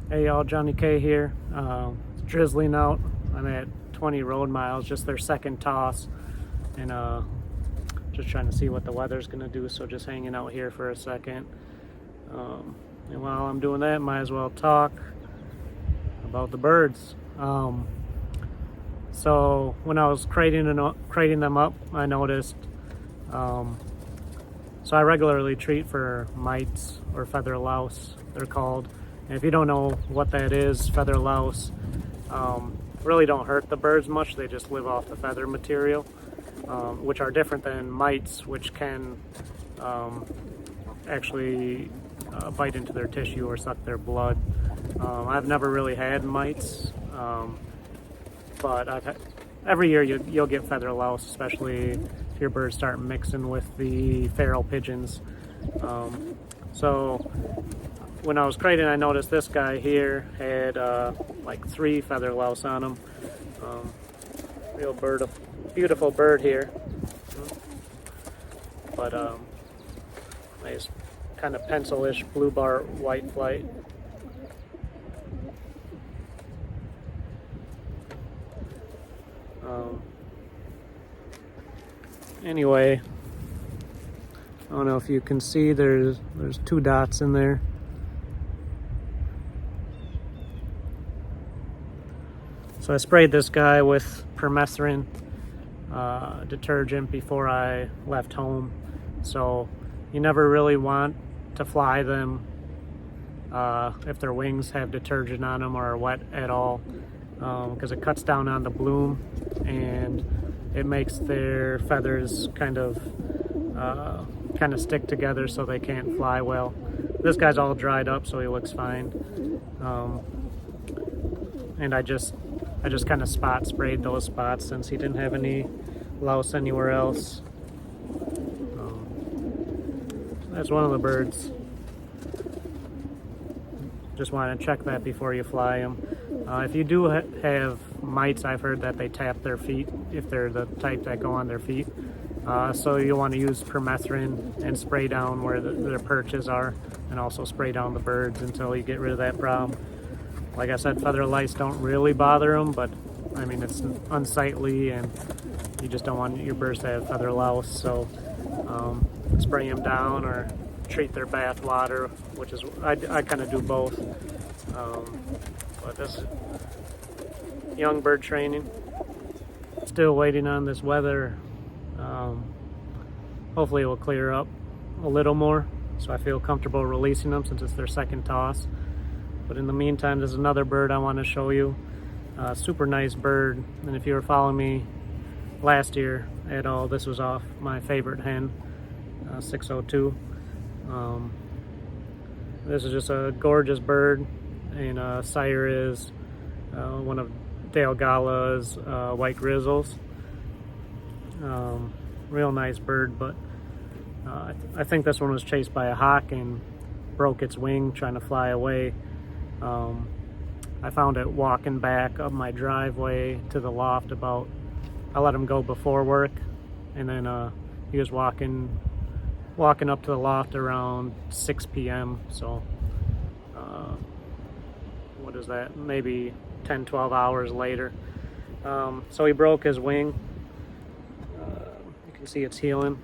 Hey y'all, Johnny K here. It's drizzling out. I'm at 20 road miles, just their second toss, and just trying to see what the weather's gonna do, so just hanging out here for a second. And while I'm doing that, might as well talk about the birds. So when I was crating them up, I noticed, so I regularly treat for mites or feather louse, they're called. And if you don't know what that is, feather louse really don't hurt the birds much. They just live off the feather material, which are different than mites, which can actually bite into their tissue or suck their blood. I've never really had mites, but every year you'll get feather louse, especially if your birds start mixing with the feral pigeons. So when I was crating, I noticed this guy here had like 3 feather louse on him. Real beautiful bird here, but nice kind of pencil-ish blue bar white flight. Anyway, I don't know if you can see, there's 2 dots in there. So I sprayed this guy with permethrin detergent before I left home. So you never really want to fly them if their wings have detergent on them or are wet at all, because it cuts down on the bloom and it makes their feathers kind of stick together so they can't fly well. This guy's all dried up, so he looks fine. And I just kind of spot sprayed those spots since he didn't have any louse anywhere else. That's one of the birds. Just want to check that before you fly them. If you do have mites, I've heard that they tap their feet if they're the type that go on their feet. So you'll want to use permethrin and spray down where their perches are, and also spray down the birds until you get rid of that problem. Like I said, feather lice don't really bother them, but I mean, it's unsightly and you just don't want your birds to have feather louse. So spray them down or treat their bath water, which is, I kind of do both. But this is young bird training. Still waiting on this weather. Hopefully it will clear up a little more, so I feel comfortable releasing them since it's their second toss. But in the meantime, there's another bird I want to show you. Super nice bird. And if you were following me last year at all, this was off my favorite hen, 602. This is just a gorgeous bird, and sire is one of Dale Gala's white grizzles. Real nice bird, but I think this one was chased by a hawk and broke its wing trying to fly away. I found it walking back up my driveway to the loft I let him go before work, and then he was walking up to the loft around 6 p.m. So what is that, maybe 10-12 hours later. So he broke his wing. You can see it's healing,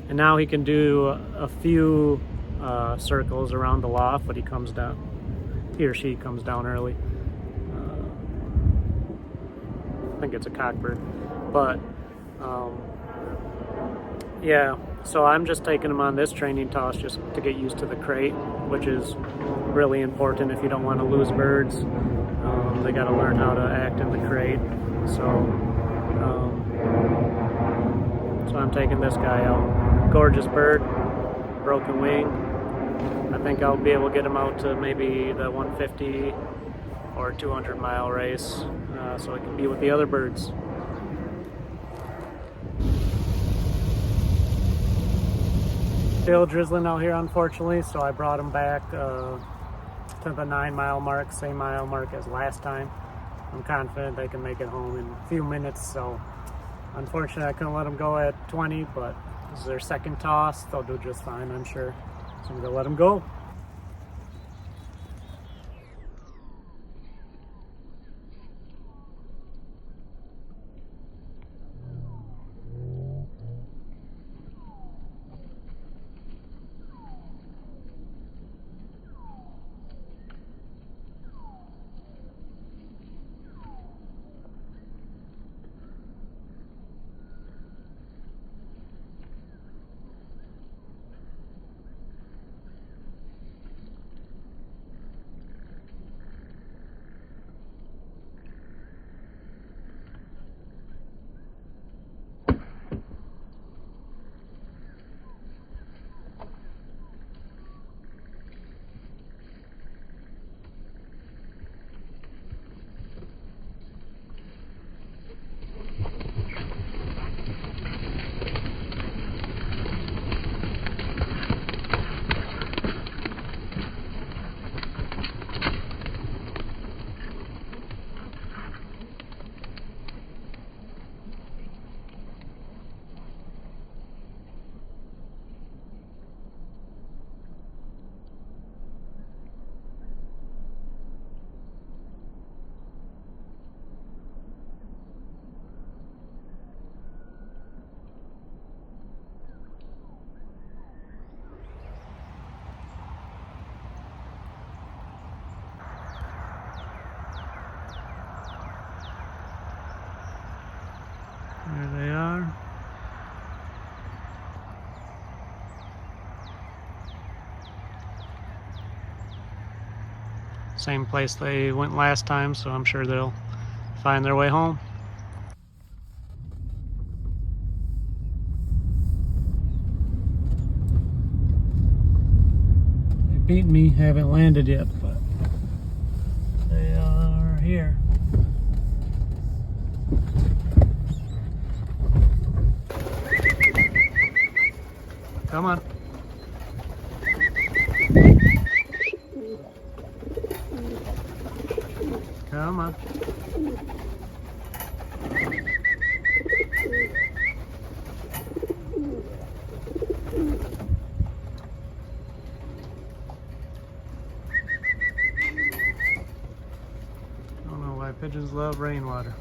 and now he can do a few circles around the loft, but he or she comes down early. I think it's a cockbird, but yeah, so I'm just taking them on this training toss just to get used to the crate, which is really important if you don't want to lose birds. They got to learn how to act in the crate. So I'm taking this guy out. Gorgeous bird, broken wing. I think I'll be able to get him out to maybe the 150 or 200 mile race, so I can be with the other birds. Still drizzling out here, unfortunately, so I brought him back to the 9 mile mark, same mile mark as last time. I'm confident they can make it home in a few minutes, so unfortunately I couldn't let them go at 20, but this is their second toss. They'll do just fine, I'm sure. So I'm gonna let them go. There they are. Same place they went last time, so I'm sure they'll find their way home. They beat me, haven't landed yet, but they are here. Come on. Come on. I don't know why pigeons love rainwater.